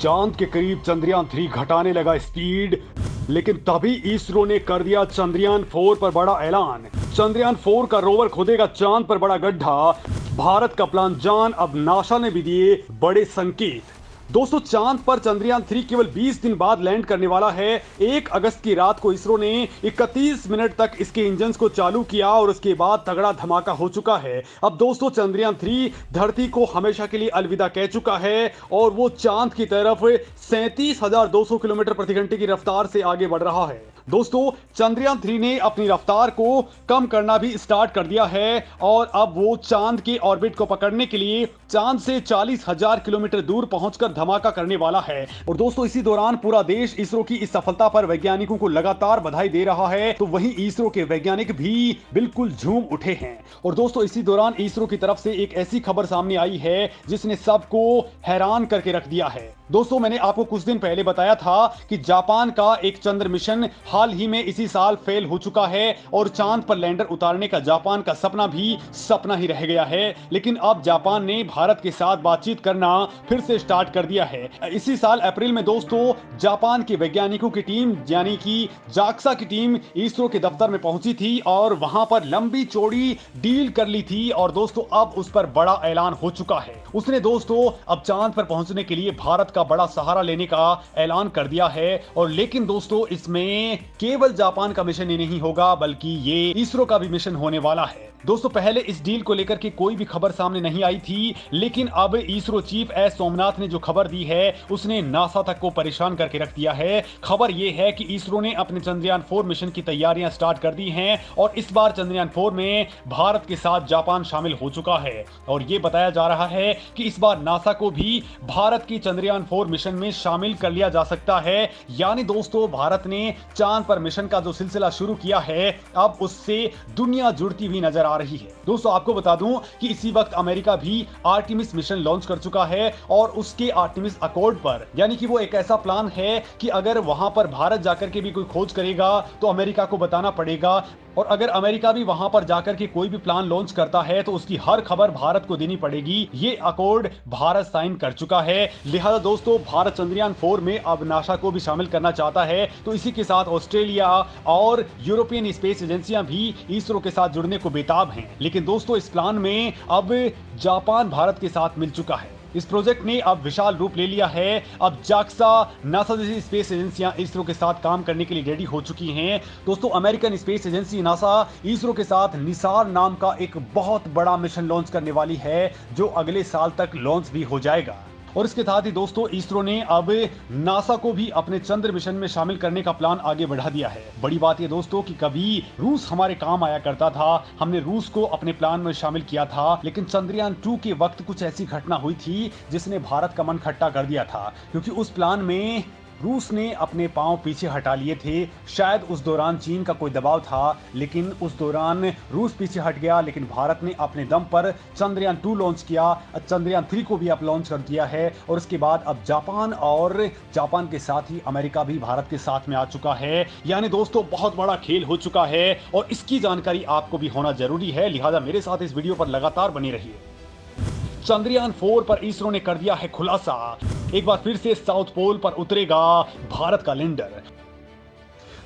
चांद के करीब चंद्रयान 3 घटाने लगा स्पीड, लेकिन तभी इसरो ने कर दिया चंद्रयान 4 पर बड़ा ऐलान। चंद्रयान 4 का रोवर खोदेगा चांद पर बड़ा गड्ढा। भारत का प्लान जान, अब नासा ने भी दिए बड़े संकेत। दोस्तों, चांद पर चंद्रयान 3 केवल 20 दिन बाद लैंड करने वाला है। 1 अगस्त की रात को इसरो ने 31 मिनट तक इसके इंजन्स को चालू किया और उसके बाद तगड़ा धमाका हो चुका है। अब दोस्तों, चंद्रयान 3 धरती को हमेशा के लिए अलविदा कह चुका है और वो चांद की तरफ 37,200 किलोमीटर प्रति घंटे की रफ्तार से आगे बढ़ रहा है। दोस्तों, चंद्रयान 3 ने अपनी रफ्तार को कम करना भी स्टार्ट कर दिया है और अब वो चांद के ऑर्बिट को पकड़ने के लिए चांद से 40,000 किलोमीटर दूर पहुंचकर धमाका करने वाला है। और दोस्तों, इसी दौरान पूरा देश इसरो की इस सफलता पर वैज्ञानिकों को लगातार बधाई दे रहा है, तो वहीं इसरो के वैज्ञानिक भी बिल्कुल झूम उठे हैं। और दोस्तों, इसी दौरान इसरो की तरफ से एक ऐसी खबर सामने आई है जिसने सबको हैरान करके रख दिया है। दोस्तों, मैंने आपको कुछ दिन पहले बताया था कि जापान का एक चंद्र मिशन हाल ही में इसी साल फेल हो चुका है और चांद पर लैंडर उतारने का जापान का सपना भी सपना ही रह गया है। लेकिन अब जापान ने भारत के साथ बातचीत करना फिर से स्टार्ट कर दिया है। इसी साल अप्रैल में दोस्तों, जापान के वैज्ञानिकों की टीम यानी कि जाक्सा की टीम इसरो के दफ्तर में पहुंची थी और वहां पर लंबी चौड़ी डील कर ली थी। और दोस्तों, अब उस पर बड़ा ऐलान हो चुका है। उसने दोस्तों अब चांद पर पहुंचने के लिए भारत का बड़ा सहारा लेने का ऐलान कर दिया है। और लेकिन दोस्तों, इसमें केवल जापान का मिशन ही नहीं होगा, बल्कि ये इसरो का भी मिशन होने वाला है। दोस्तों, पहले इस डील को लेकर के कोई भी खबर सामने नहीं आई थी, लेकिन अब इसरो चीफ एस सोमनाथ ने जो खबर दी है उसने नासा तक को परेशान करके रख दिया है। खबर यह है कि इसरो ने अपने चंद्रयान 4 मिशन की तैयारियां स्टार्ट कर दी हैं और इस बार चंद्रयान 4 में भारत के साथ जापान शामिल हो चुका है। और यह बताया जा रहा है कि इस बार नासा को भी भारत की चंद्रयान 4 मिशन में शामिल कर लिया जा सकता है। यानी दोस्तों, भारत ने चांद पर मिशन का जो सिलसिला शुरू किया है, अब उससे दुनिया जुड़ती हुई नजर आ रही है। दोस्तों, आपको बता दूं कि इसी वक्त अमेरिका भी आर्टेमिस मिशन लॉन्च कर चुका है और उसके आर्टेमिस अकॉर्ड पर, यानी कि वो एक ऐसा प्लान है कि अगर वहां पर भारत जाकर के भी कोई खोज करेगा तो अमेरिका को बताना पड़ेगा। और अगर अमेरिका भी वहां पर जाकर के कोई भी प्लान लॉन्च करता है तो उसकी हर खबर भारत को देनी पड़ेगी। ये अकॉर्ड भारत साइन कर चुका है। लिहाजा दोस्तों, भारत चंद्रयान 4 में अब नासा को भी शामिल करना चाहता है, तो इसी के साथ ऑस्ट्रेलिया और यूरोपियन स्पेस एजेंसियां भी इसरो के साथ जुड़ने को बेताब हैं। लेकिन दोस्तों, इस प्लान में अब जापान भारत के साथ मिल चुका है। इस प्रोजेक्ट ने अब विशाल रूप ले लिया है। अब जाक्सा, नासा जैसी स्पेस एजेंसियां इसरो के साथ काम करने के लिए रेडी हो चुकी हैं। दोस्तों, American space agency NASA ISRO के साथ निसार नाम का एक बहुत बड़ा मिशन लॉन्च करने वाली है, जो अगले साल तक लॉन्च भी हो जाएगा। और इसके साथ ही दोस्तों, इसरो ने अब नासा को भी अपने चंद्र मिशन में शामिल करने का प्लान आगे बढ़ा दिया है। बड़ी बात यह दोस्तों कि कभी रूस हमारे काम आया करता था, हमने रूस को अपने प्लान में शामिल किया था, लेकिन चंद्रयान 2 के वक्त कुछ ऐसी घटना हुई थी जिसने भारत का मन खट्टा कर दिया था, क्योंकि उस प्लान में रूस ने अपने पांव पीछे हटा लिए थे। शायद उस दौरान चीन का कोई दबाव था, लेकिन उस दौरान रूस पीछे हट गया। लेकिन भारत ने अपने दम पर चंद्रयान 2 लॉन्च किया, चंद्रयान 3 को भी अब लॉन्च कर दिया है। और उसके बाद अब जापान के साथ ही अमेरिका भी भारत के साथ में आ चुका है। यानी दोस्तों, बहुत बड़ा खेल हो चुका है और इसकी जानकारी आपको भी होना जरूरी है। लिहाजा मेरे साथ इस वीडियो पर लगातार बने रहिए। चंद्रयान 4 पर इसरो ने कर दिया है खुलासा। एक बार फिर से साउथ पोल पर उतरेगा भारत का लैंडर।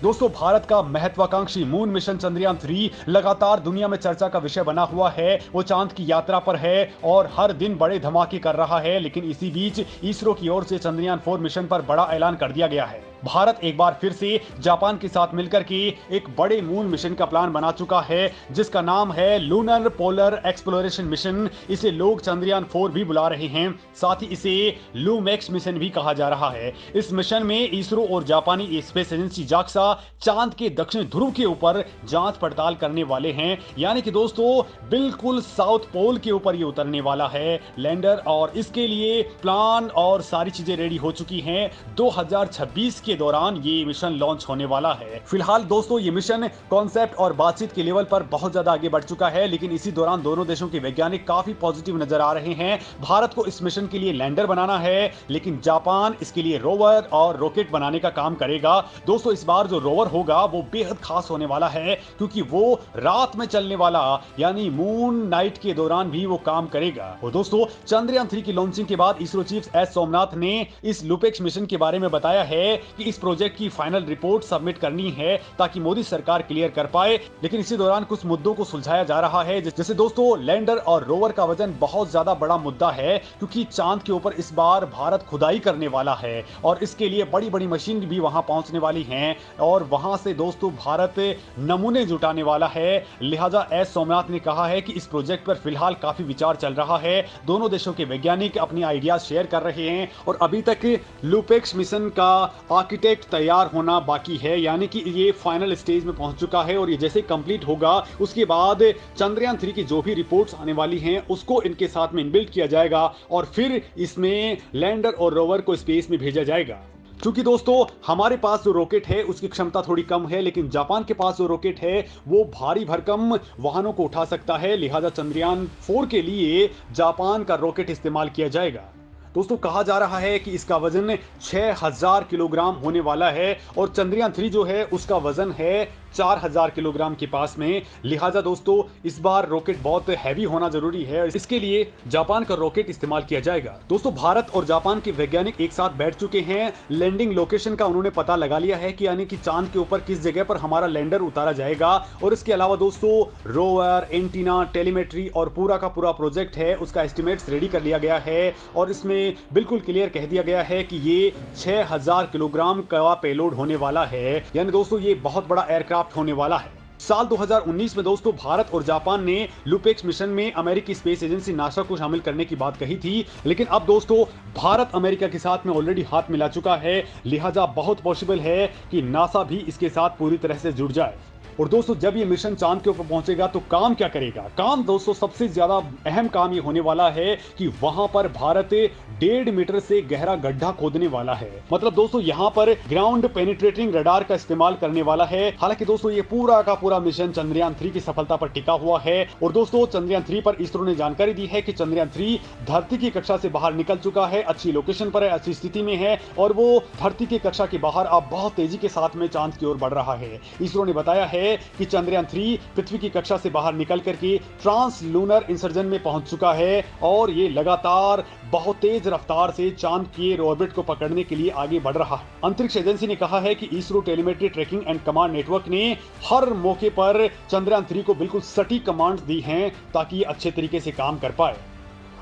दोस्तों, भारत का महत्वाकांक्षी मून मिशन चंद्रयान 3 लगातार दुनिया में चर्चा का विषय बना हुआ है। वो चांद की यात्रा पर है और हर दिन बड़े धमाके कर रहा है। लेकिन इसी बीच इसरो की ओर से चंद्रयान 4 मिशन पर बड़ा ऐलान कर दिया गया है। भारत एक बार फिर से जापान के साथ मिलकर के एक बड़े मून मिशन का प्लान बना चुका है, जिसका नाम है लूनर पोलर एक्सप्लोरेशन मिशन। इसे लोग चंद्रयान 4 भी बुला रहे हैं, साथ ही इसे लूमेक्स मिशन भी कहा जा रहा है। इस मिशन में इसरो और जापानी स्पेस एजेंसी जाक्सा चांद के दक्षिण ध्रुव के ऊपर जांच पड़ताल करने वाले हैं। यानी कि दोस्तों, बिल्कुल साउथ पोल के ऊपर ये उतरने वाला है लैंडर। और इसके लिए प्लान और सारी चीजें रेडी हो चुकी हैं। 2026 के के दौरान ये मिशन लॉन्च होने वाला है। फिलहाल दोस्तों ये मिशन कॉन्सेप्ट और बातचीत के लेवल पर बहुत ज्यादा आगे बढ़ चुका है, लेकिन इसी दौरान दोनों देशों के वैज्ञानिक काफी पॉजिटिव नजर आ रहे हैं। भारत को इस मिशन के लिए लैंडर बनाना है, लेकिन जापान इसके लिए रोवर और रॉकेट बनाने का काम करेगा। दोस्तों इस बार जो रोवर होगा वो बेहद खास होने वाला है, क्योंकि वो रात में चलने वाला यानी मून नाइट के दौरान भी वो काम करेगा। और दोस्तों चंद्रयान 3 की लॉन्चिंग के बाद इसरो चीफ एस सोमनाथ ने इस लुपेक्स मिशन के बारे में बताया है कि इस प्रोजेक्ट की फाइनल रिपोर्ट सबमिट करनी है ताकि मोदी सरकार क्लियर कर पाए। लेकिन इसी दौरान कुछ मुद्दों को सुलझाया जा रहा है, जैसे दोस्तों लैंडर और रोवर का वजन बहुत ज्यादा बड़ा मुद्दा है, क्योंकि चांद के ऊपर इस बार भारत खुदाई करने वाला है और इसके लिए बड़ी बड़ी मशीन भी वहां पहुंचने वाली हैं और वहां से दोस्तों भारत नमूने जुटाने वाला है। लिहाजा एस सोमनाथ ने कहा है कि इस प्रोजेक्ट पर फिलहाल काफी विचार चल रहा है। दोनों देशों के वैज्ञानिक अपनी आइडियाज शेयर कर रहे हैं और अभी तक लुपेक्स मिशन का आर्किटेक्ट तैयार होना बाकी है, यानी कि ये फाइनल स्टेज में पहुंच चुका है और ये जैसे कंप्लीट होगा उसके बाद चंद्रयान 3 की जो भी रिपोर्ट्स आने वाली हैं उसको इनके साथ में इनबिल्ट किया जाएगा और फिर इसमें लैंडर और रोवर को स्पेस में भेजा जाएगा। क्योंकि दोस्तों हमारे पास जो रॉकेट है उसकी क्षमता थोड़ी कम है, लेकिन जापान के पास जो रॉकेट है वो भारी भरकम वाहनों को उठा सकता है। लिहाजा चंद्रयान 4 के लिए जापान का रॉकेट इस्तेमाल किया जाएगा। दोस्तों कहा जा रहा है कि इसका वजन 6000 किलोग्राम होने वाला है और चंद्रयान 3 जो है उसका वजन है 4000 किलोग्राम के पास में। लिहाजा दोस्तों इस बार रॉकेट बहुत हैवी होना जरूरी है, इसके लिए जापान का रॉकेट इस्तेमाल किया जाएगा। दोस्तों भारत और जापान के वैज्ञानिक एक साथ बैठ चुके हैं, लैंडिंग लोकेशन का उन्होंने पता लगा लिया है कि यानी कि चांद के ऊपर किस जगह पर हमारा लैंडर उतारा जाएगा। और इसके अलावा दोस्तों रोवर, एंटीना, टेलीमेट्री और पूरा का पूरा प्रोजेक्ट है उसका एस्टिमेट्स रेडी कर लिया गया है और इसमें बिल्कुल क्लियर कह दिया गया है कि ये 6000 किलोग्राम का पेलोड होने वाला है, यानी दोस्तों ये बहुत बड़ा एयरक्राफ्ट होने वाला है। साल 2019 में दोस्तों भारत और जापान ने लुपेक्स मिशन में अमेरिकी स्पेस एजेंसी नासा को शामिल करने की बात कही थी, लेकिन अब दोस्तों भारत अमेरिका के साथ में ऑलरेडी हाथ मिला चुका है। लिहाजा बहुत पॉसिबल है कि नासा भी इसके साथ पूरी तरह से जुड़ जाए। और दोस्तों जब ये मिशन चांद के ऊपर पहुंचेगा तो काम क्या करेगा? काम दोस्तों सबसे ज्यादा अहम काम ये होने वाला है कि वहां पर भारत 1.5 मीटर से गहरा गड्ढा खोदने वाला है। मतलब दोस्तों यहां पर ग्राउंड पेनिट्रेटिंग रडार का इस्तेमाल करने वाला है। हालांकि दोस्तों ये पूरा का पूरा मिशन चंद्रयान 3 की सफलता पर टिका हुआ है। और दोस्तों चंद्रयान 3 पर इसरो ने जानकारी दी है कि चंद्रयान 3 धरती की कक्षा से बाहर निकल चुका है, अच्छी लोकेशन पर है, अच्छी स्थिति में है और वो धरती की कक्षा के बाहर अब बहुत तेजी के साथ में चांद की ओर बढ़ रहा है। इसरो ने बताया है कि चंद्रयान 3 पृथ्वी की कक्षा से बाहर निकल करके ट्रांस लूनर इंसर्जन में पहुंच चुका है और ये लगातार बहुत तेज रफ्तार से चांद के ऑर्बिट को पकड़ने के लिए आगे बढ़ रहा है। अंतरिक्ष एजेंसी ने कहा है कि ISRO telemetry tracking and command network ने हर मौके पर चंद्रयान 3 को बिल्कुल सटीक कमांड्स दी हैं ताकि ये अच्छे तरीके से काम कर पाए।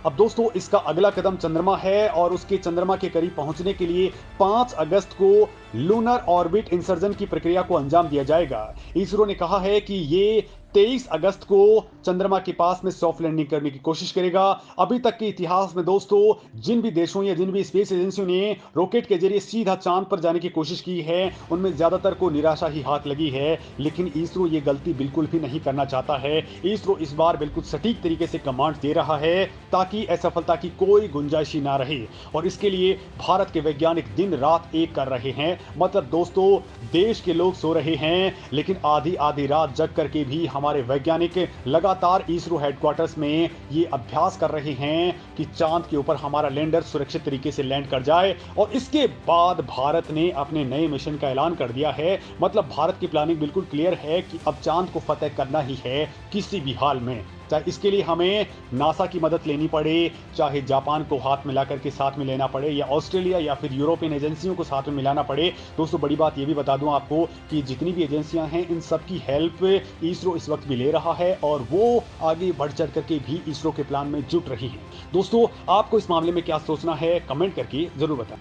अब दोस्तों इसका अगला कदम चंद्रमा है और उसके चंद्रमा के करीब पहुंचने के लिए 5 अगस्त को लूनर ऑर्बिट इंसर्जन की प्रक्रिया को अंजाम दिया जाएगा। इसरो ने कहा है कि ये 23 अगस्त को चंद्रमा के पास में सॉफ्ट लैंडिंग करने की कोशिश करेगा। अभी तक के इतिहास में दोस्तों जिन भी देशों या जिन भी स्पेस एजेंसियों ने रॉकेट के जरिए सीधा चांद पर जाने की कोशिश की है उनमें ज्यादातर को निराशा ही हाथ लगी है, लेकिन इसरो ये गलती बिल्कुल भी नहीं करना चाहता है। इसरो इस बार बिल्कुल सटीक तरीके से कमांड दे रहा है ताकि असफलता की कोई गुंजाइश ही ना रहे और इसके लिए भारत के वैज्ञानिक दिन रात एक कर रहे हैं। मतलब दोस्तों देश के लोग सो रहे हैं, लेकिन आधी आधी रात जग करके भी हमारे वैज्ञानिक लगातार इसरो हेडक्वार्टर्स में ये अभ्यास कर रहे हैं कि चांद के ऊपर हमारा लैंडर सुरक्षित तरीके से लैंड कर जाए। और इसके बाद भारत ने अपने नए मिशन का ऐलान कर दिया है। मतलब भारत की प्लानिंग बिल्कुल क्लियर है कि अब चांद को फतेह करना ही है किसी भी हाल में, चाहे इसके लिए हमें नासा की मदद लेनी पड़े, चाहे जापान को हाथ मिला करके साथ में लेना पड़े या ऑस्ट्रेलिया या फिर यूरोपियन एजेंसियों को साथ में मिलाना पड़े। दोस्तों बड़ी बात ये भी बता दूं आपको कि जितनी भी एजेंसियां हैं इन सब की हेल्प इसरो इस वक्त भी ले रहा है और वो आगे बढ़ चढ़ करके भी इसरो के प्लान में जुट रही है। दोस्तों आपको इस मामले में क्या सोचना है कमेंट करके जरूर बताएं।